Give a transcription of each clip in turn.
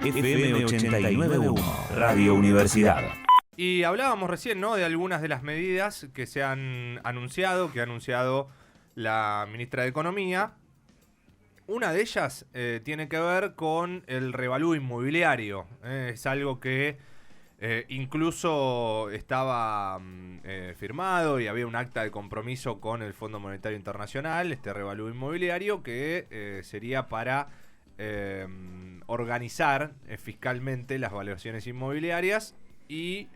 FM 89.1, Radio Universidad. Y hablábamos recién, ¿no?, de algunas de las medidas que se han anunciado, que ha anunciado la ministra de Economía. Una de ellas tiene que ver con el revalúo inmobiliario. Es algo que incluso estaba firmado y había un acta de compromiso con el Fondo Monetario Internacional, este revalúo inmobiliario, que sería para organizar fiscalmente las valuaciones inmobiliarias y,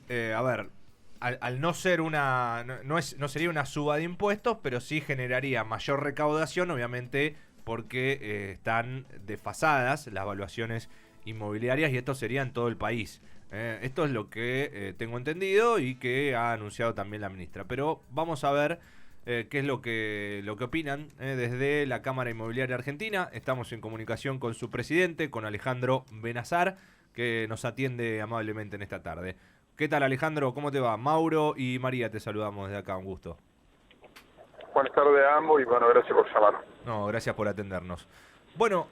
al no ser no sería una suba de impuestos, pero sí generaría mayor recaudación, obviamente, porque están desfasadas las valuaciones inmobiliarias y esto sería en todo el país. Esto es lo que tengo entendido y que ha anunciado también la ministra. Pero vamos a ver qué es lo que opinan desde la Cámara Inmobiliaria Argentina. Estamos en comunicación con su presidente, con Alejandro Benazar, que nos atiende amablemente en esta tarde. ¿Qué tal, Alejandro? ¿Cómo te va? Mauro y María te saludamos desde acá, un gusto. Buenas tardes a ambos y bueno, gracias por llamar. No, gracias por atendernos. Bueno,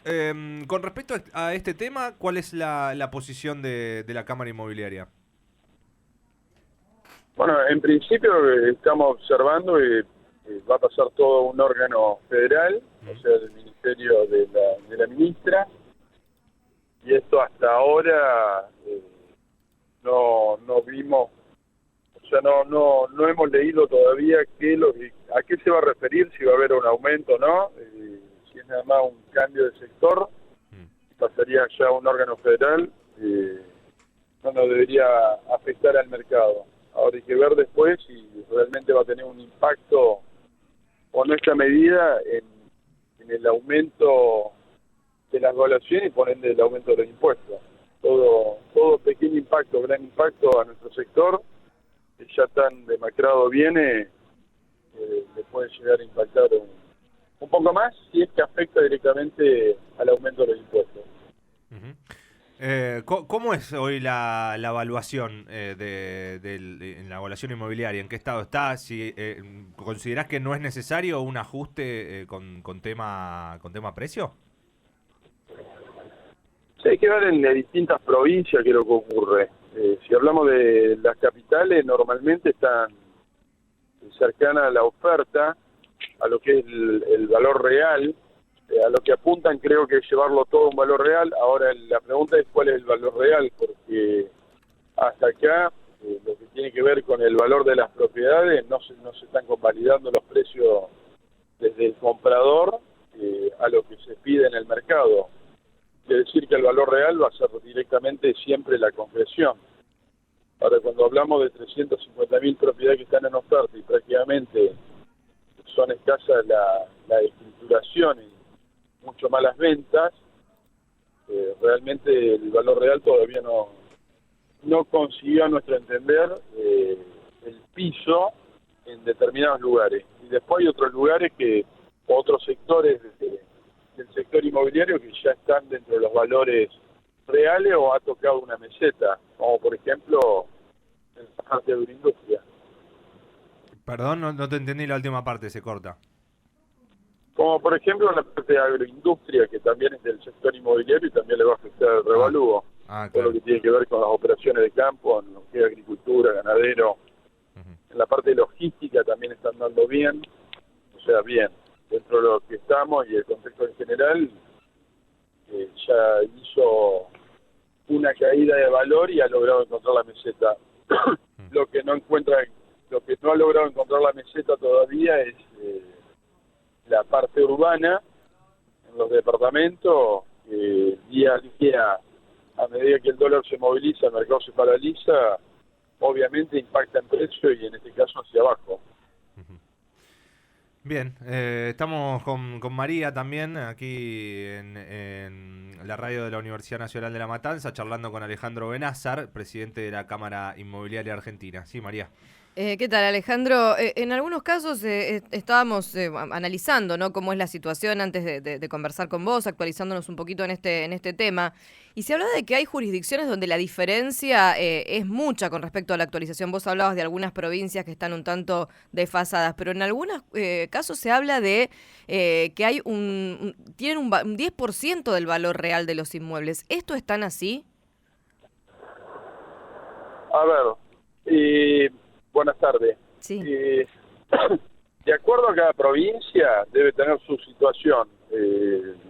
con respecto a este tema, ¿cuál es la posición de la Cámara Inmobiliaria? Bueno, en principio estamos observando que va a pasar todo un órgano federal, o sea, del Ministerio de la Ministra, y esto hasta ahora no vimos, o sea, no hemos leído todavía a qué se va a referir, si va a haber un aumento o no, si es nada más un cambio de sector, pasaría ya a un órgano federal, no nos debería afectar al mercado. Ahora hay que ver después si realmente va a tener un impacto o no esta medida en el aumento de las valuaciones y por ende el aumento de los impuestos. Todo pequeño impacto, gran impacto a nuestro sector, que ya tan demacrado viene, le puede llegar a impactar un poco más si es que afecta directamente al aumento de los impuestos. ¿Cómo es hoy la evaluación en la evaluación inmobiliaria? ¿En qué estado está? Si ¿considerás que no es necesario un ajuste con tema precio? Sí, hay que ver en distintas provincias qué es lo que ocurre. Si hablamos de las capitales, normalmente están cercanas a la oferta, a lo que es el valor real. A lo que apuntan creo que es llevarlo todo a un valor real. Ahora la pregunta es cuál es el valor real, porque hasta acá lo que tiene que ver con el valor de las propiedades no se están convalidando los precios desde el comprador a lo que se pide en el mercado. Quiere decir que el valor real va a ser directamente siempre la concreción. Ahora, cuando hablamos de 350.000 propiedades que están en oferta y prácticamente son escasas la escrituración y mucho más las ventas, realmente el valor real todavía no consiguió, a nuestro entender, el piso en determinados lugares. Y después hay otros lugares otros sectores del sector inmobiliario que ya están dentro de los valores reales o ha tocado una meseta, como por ejemplo en la parte de agroindustria. Perdón, no te entendí la última parte, se corta. Como por ejemplo en la parte de agroindustria, que también es del sector inmobiliario y también le va a afectar el revalúo. Claro. Todo lo que tiene que ver con las operaciones de campo, en lo que es agricultura, ganadero. En la parte de logística también están dando bien, o sea, bien. Dentro de lo que estamos y el contexto en general, ya hizo una caída de valor y ha logrado encontrar la meseta. Lo que no ha logrado encontrar la meseta todavía es la parte urbana, en los departamentos, día a día, a medida que el dólar se moviliza, el mercado se paraliza, obviamente impacta en precio y en este caso hacia abajo. Bien, estamos con María también aquí en la radio de la Universidad Nacional de La Matanza, charlando con Alejandro Benazar, presidente de la Cámara Inmobiliaria Argentina. Sí, María. ¿Qué tal, Alejandro? En algunos casos estábamos analizando, ¿no?, cómo es la situación antes de conversar con vos, actualizándonos un poquito en este tema. Y se hablaba de que hay jurisdicciones donde la diferencia es mucha con respecto a la actualización. Vos hablabas de algunas provincias que están un tanto desfasadas, pero en algunos casos se habla de que hay tienen un 10% del valor real de los inmuebles. ¿Esto es tan así? A ver, buenas tardes. Sí. De acuerdo a cada provincia debe tener su situación.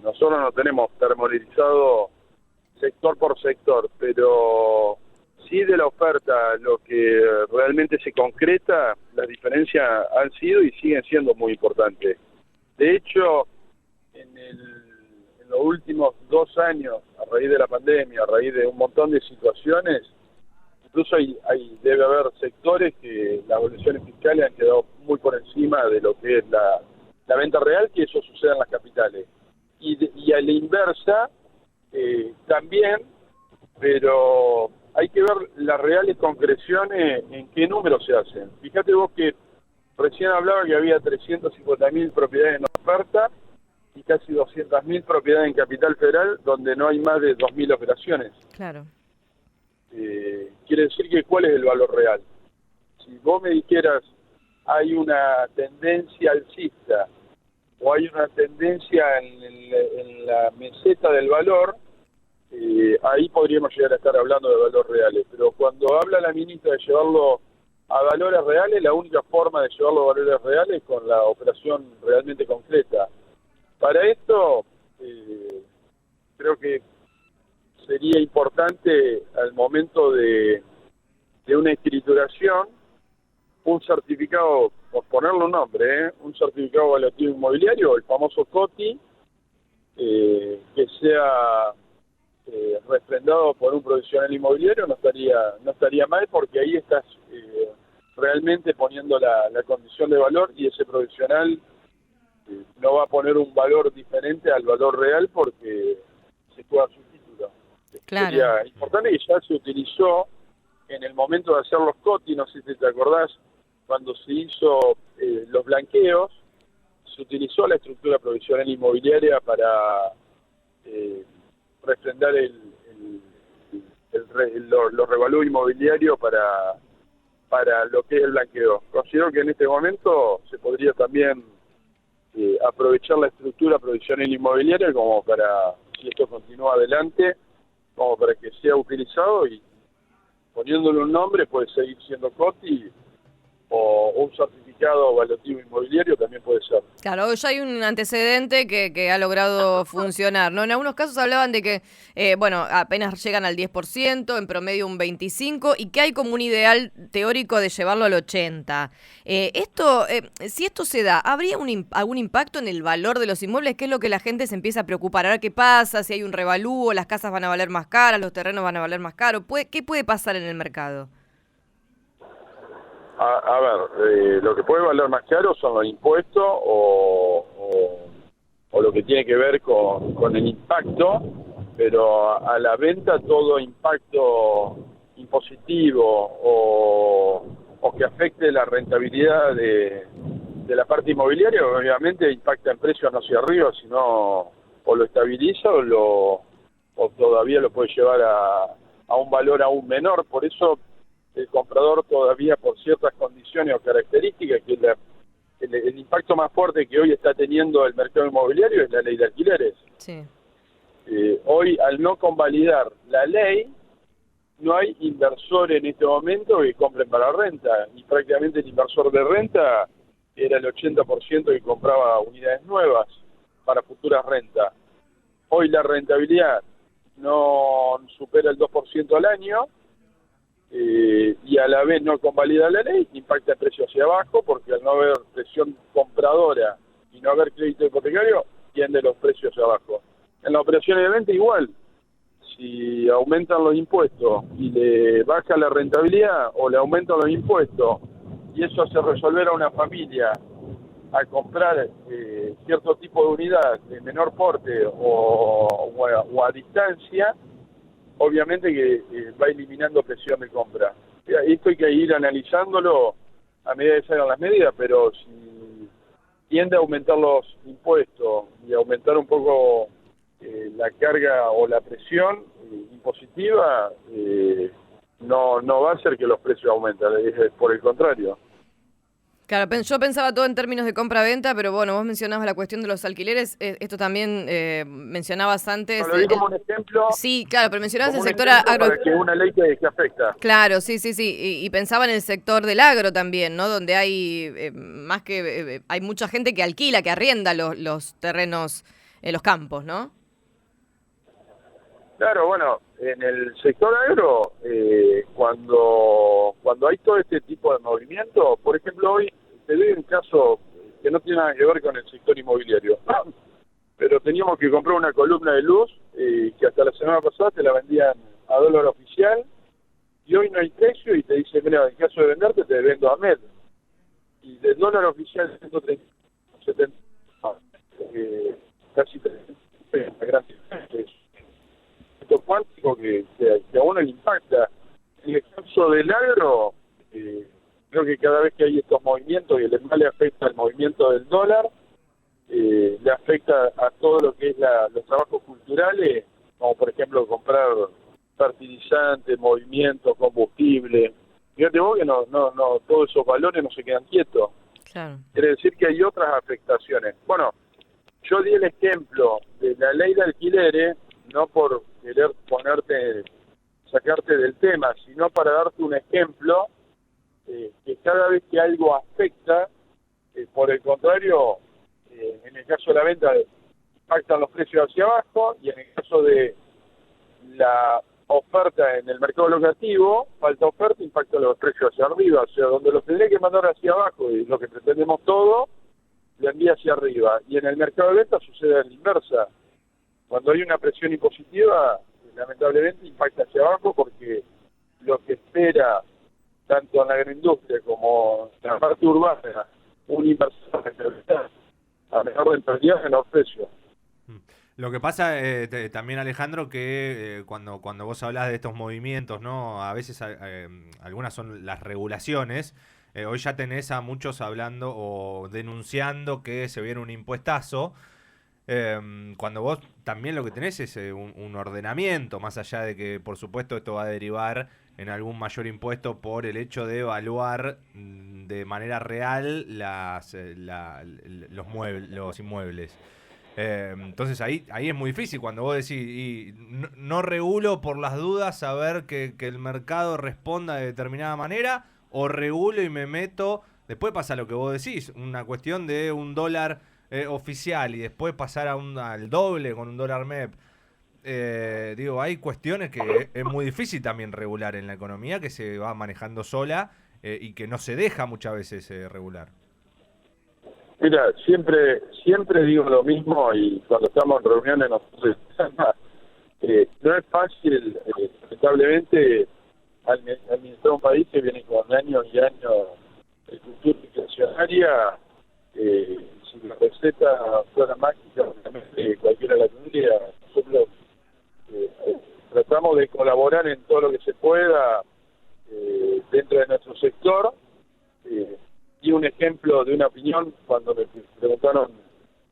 Nosotros no tenemos termolarizado sector por sector, pero sí de la oferta, lo que realmente se concreta, las diferencias han sido y siguen siendo muy importantes. De hecho, en los últimos 2 años, a raíz de la pandemia, a raíz de un montón de situaciones, incluso debe haber sectores que las evoluciones fiscales han quedado muy por encima de lo que es la venta real, que eso sucede en las capitales. Y a la inversa, también, pero hay que ver las reales concreciones en qué números se hacen. Fíjate vos que recién hablaba que había 350.000 propiedades en oferta y casi 200.000 propiedades en Capital Federal, donde no hay más de 2.000 operaciones. Claro. Quiere decir que ¿cuál es el valor real? Si vos me dijeras hay una tendencia alcista o hay una tendencia en la meseta del valor, ahí podríamos llegar a estar hablando de valores reales. Pero cuando habla la ministra de llevarlo a valores reales, la única forma de llevarlo a valores reales es con la operación realmente concreta. Para esto, creo que sería importante al momento de una escrituración un certificado, por ponerle un nombre, un certificado evaluativo inmobiliario, el famoso COTI, que sea refrendado por un profesional inmobiliario, no estaría mal, porque ahí estás realmente poniendo la condición de valor, y ese profesional no va a poner un valor diferente al valor real porque se juega su título. Claro. Sería importante, que ya se utilizó en el momento de hacer los COTI, no sé si te acordás, cuando se hizo los blanqueos, se utilizó la estructura provisional inmobiliaria para refrendar los revalúos inmobiliarios para lo que es el blanqueo. Considero que en este momento se podría también aprovechar la estructura provisional inmobiliaria como para, si esto continúa adelante, como para que sea utilizado, y poniéndole un nombre puede seguir siendo COTI, o un certificado evaluativo inmobiliario también puede ser. Claro, ya hay un antecedente que ha logrado funcionar, ¿no? En algunos casos hablaban de que, apenas llegan al 10%, en promedio un 25%, y que hay como un ideal teórico de llevarlo al 80%. Si esto se da, ¿habría algún impacto en el valor de los inmuebles? ¿Qué es lo que la gente se empieza a preocupar? A ver qué pasa, si hay un revalúo, las casas van a valer más caras, los terrenos van a valer más caros. ¿Qué puede pasar en el mercado? A ver, lo que puede valer más caro son los impuestos o lo que tiene que ver con el impacto, pero a la venta todo impacto impositivo o que afecte la rentabilidad de la parte inmobiliaria, obviamente impacta en precios no hacia arriba, sino o lo estabiliza o todavía lo puede llevar a un valor aún menor. Por eso el comprador todavía, por ciertas condiciones o características, que el impacto más fuerte que hoy está teniendo el mercado inmobiliario es la ley de alquileres. Sí. Hoy, al no convalidar la ley, no hay inversor en este momento que compren para renta, y prácticamente el inversor de renta era el 80% que compraba unidades nuevas para futuras rentas. Hoy la rentabilidad no supera el 2% al año, y a la vez no convalida la ley, impacta el precio hacia abajo, porque al no haber presión compradora y no haber crédito hipotecario, tiende los precios hacia abajo. En la operación de venta igual, si aumentan los impuestos y le baja la rentabilidad, o le aumentan los impuestos, y eso hace resolver a una familia a comprar cierto tipo de unidad de menor porte o a distancia, obviamente que va eliminando presión de compra. Esto hay que ir analizándolo a medida que salgan las medidas, pero si tiende a aumentar los impuestos y aumentar un poco la carga o la presión impositiva, no va a hacer que los precios aumenten, es por el contrario. Claro, yo pensaba todo en términos de compra-venta, pero bueno, vos mencionabas la cuestión de los alquileres, esto también mencionabas antes. No, lo di como un ejemplo. Sí, claro, pero mencionabas el sector para que es una ley que afecta. Claro, sí, y pensaba en el sector del agro también, ¿no? Donde hay hay mucha gente que alquila, que arrienda los terrenos, los campos, ¿no? Claro, bueno, en el sector agro, cuando hay todo este tipo de movimiento, por ejemplo, hoy te doy un caso que no tiene nada que ver con el sector inmobiliario, pero teníamos que comprar una columna de luz que hasta la semana pasada te la vendían a dólar oficial y hoy no hay precio y te dice, mira, en caso de venderte te vendo a MED. Y del dólar oficial 130, 70, casi 30, gran diferencia. Cuántico que a uno le impacta. En el caso del agro, creo que cada vez que hay estos movimientos y además le afecta el movimiento del dólar, le afecta a todo lo que es los trabajos culturales, como por ejemplo comprar fertilizantes, movimiento, combustible. Fíjate vos que no todos esos valores no se quedan quietos. Claro. Quiere decir que hay otras afectaciones. Bueno, yo di el ejemplo de la ley de alquileres, no por querer sacarte del tema, sino para darte un ejemplo que cada vez que algo afecta, por el contrario, en el caso de la venta impactan los precios hacia abajo y en el caso de la oferta en el mercado locativo, falta oferta, impacta los precios hacia arriba, o sea, donde los tendré que mandar hacia abajo y lo que pretendemos todo, lo envía hacia arriba. Y en el mercado de venta sucede a la inversa. Cuando hay una presión impositiva, lamentablemente impacta hacia abajo porque lo que espera tanto en la agroindustria como en la parte urbana un inversor a mejor rentabilidad en los precios. Lo que pasa también, Alejandro, que cuando vos hablás de estos movimientos, ¿no? A veces algunas son las regulaciones. Hoy ya tenés a muchos hablando o denunciando que se viene un impuestazo. Cuando vos también lo que tenés es un ordenamiento, más allá de que por supuesto esto va a derivar en algún mayor impuesto por el hecho de evaluar de manera real los inmuebles. Entonces ahí es muy difícil cuando vos decís y no regulo por las dudas a ver que el mercado responda de determinada manera, o regulo y me meto. Después pasa lo que vos decís, una cuestión de un dólar oficial y después pasar al doble con un dólar MEP. Hay cuestiones que es muy difícil también regular en la economía, que se va manejando sola y que no se deja muchas veces regular. Mira, siempre digo lo mismo y cuando estamos en reuniones nosotros no es fácil, lamentablemente, administrar un país que viene con años y años de cultura inflacionaria. Si la receta fuera mágica, obviamente cualquiera la tendría. Nosotros tratamos de colaborar en todo lo que se pueda dentro de nuestro sector. Y un ejemplo de una opinión cuando me preguntaron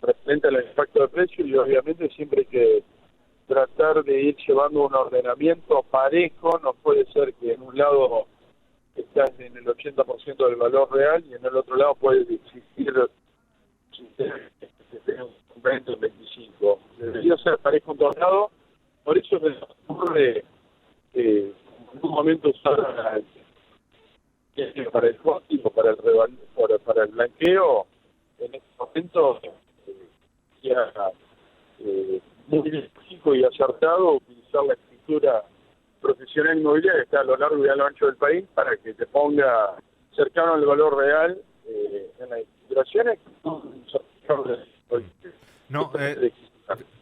referente al impacto de precio, y obviamente siempre hay que tratar de ir llevando un ordenamiento parejo. No puede ser que en un lado estás en el 80% del valor real y en el otro lado puede existir un 20 o un 25. Debería ser parejo en todos lados. Por eso me ocurre en un momento usar para el código, para el blanqueo, en este momento ya muy lógico y acertado utilizar la escritura profesional inmobiliaria que está a lo largo y a lo ancho del país para que te ponga cercano al valor real en las escrituraciones.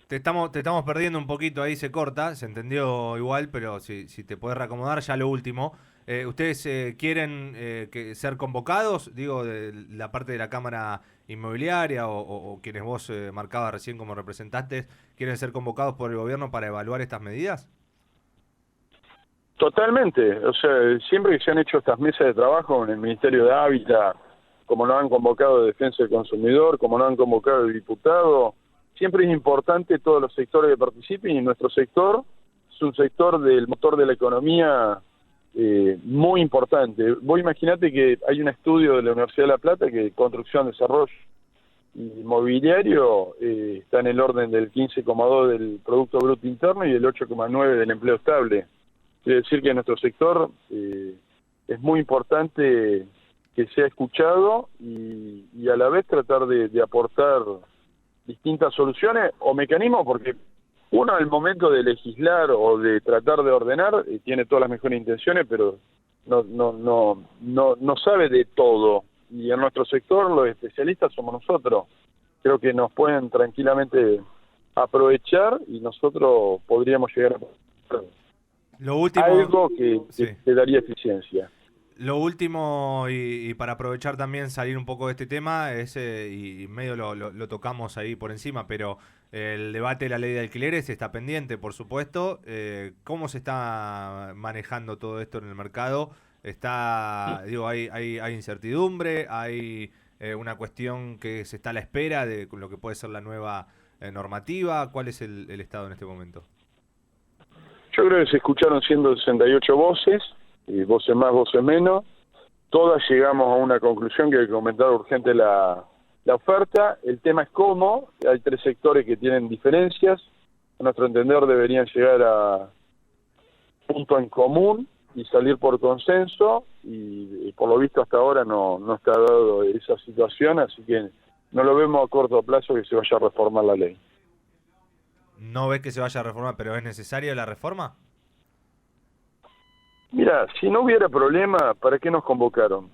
Te estamos perdiendo un poquito ahí, se corta, se entendió igual, pero si te podés reacomodar, ya lo último. ¿Ustedes quieren ser convocados, digo, de la parte de la Cámara Inmobiliaria o quienes vos marcabas recién como representantes, quieren ser convocados por el gobierno para evaluar estas medidas? Totalmente, o sea, siempre que se han hecho estas mesas de trabajo en el Ministerio de Hábitat, como nos han convocado de Defensa del Consumidor, como nos han convocado el diputado, siempre es importante todos los sectores que participen, y nuestro sector es un sector del motor de la economía muy importante. Vos imaginate que hay un estudio de la Universidad de La Plata que construcción, desarrollo y mobiliario está en el orden del 15,2 del Producto Bruto Interno y el 8,9 del empleo estable. Quiere decir que nuestro sector es muy importante que sea escuchado y a la vez tratar de aportar distintas soluciones o mecanismos, porque uno al momento de legislar o de tratar de ordenar tiene todas las mejores intenciones, pero no sabe de todo. Y en nuestro sector los especialistas somos nosotros. Creo que nos pueden tranquilamente aprovechar y nosotros podríamos llegar a lo último, algo que daría eficiencia. Lo último, y para aprovechar también salir un poco de este tema, es, y medio lo tocamos ahí por encima, pero el debate de la ley de alquileres está pendiente, por supuesto. ¿Cómo se está manejando todo esto en el mercado? Hay incertidumbre, hay una cuestión que se está a la espera de lo que puede ser la nueva normativa. ¿Cuál es el estado en este momento? Yo creo que se escucharon 168 voces, voces más, voces menos. Todas llegamos a una conclusión que hay que aumentar urgente la oferta. El tema es cómo. Hay 3 sectores que tienen diferencias. A nuestro entender deberían llegar a punto en común y salir por consenso, y por lo visto hasta ahora no está dado esa situación, así que no lo vemos a corto plazo que se vaya a reformar la ley. ¿No ves que se vaya a reformar, pero es necesaria la reforma? Mira, si no hubiera problema, ¿para qué nos convocaron?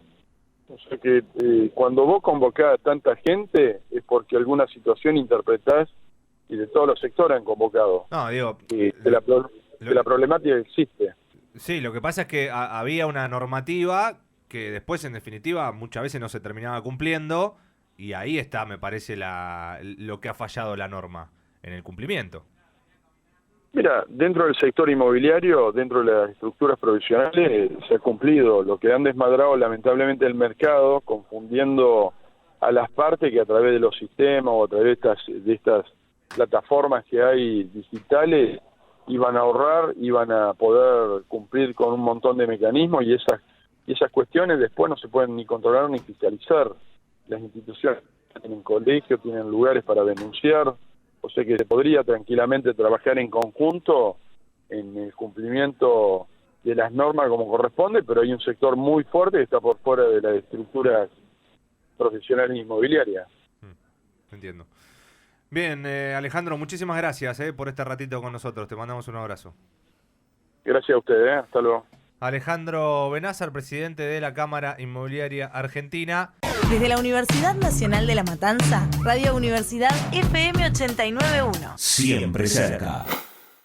O sea que cuando vos convocás a tanta gente es porque alguna situación interpretás, y de todos los sectores han convocado. No, digo... la problemática existe. Sí, lo que pasa es que había una normativa que después, en definitiva, muchas veces no se terminaba cumpliendo, y ahí está, me parece, lo que ha fallado la norma, en el cumplimiento. Mira, dentro del sector inmobiliario, dentro de las estructuras provisionales, se ha cumplido. Lo que han desmadrado lamentablemente el mercado, confundiendo a las partes que a través de los sistemas o a través de estas plataformas que hay digitales, iban a ahorrar, iban a poder cumplir con un montón de mecanismos, y esas cuestiones después no se pueden ni controlar ni fiscalizar. Las instituciones tienen colegios, tienen lugares para denunciar, o sea que se podría tranquilamente trabajar en conjunto en el cumplimiento de las normas como corresponde, pero hay un sector muy fuerte que está por fuera de las estructuras profesionales inmobiliarias. Entiendo. Bien, Alejandro, muchísimas gracias por este ratito con nosotros. Te mandamos un abrazo. Gracias a ustedes, hasta luego. Alejandro Benazar, presidente de la Cámara Inmobiliaria Argentina. Desde la Universidad Nacional de La Matanza, Radio Universidad FM 89.1. Siempre cerca.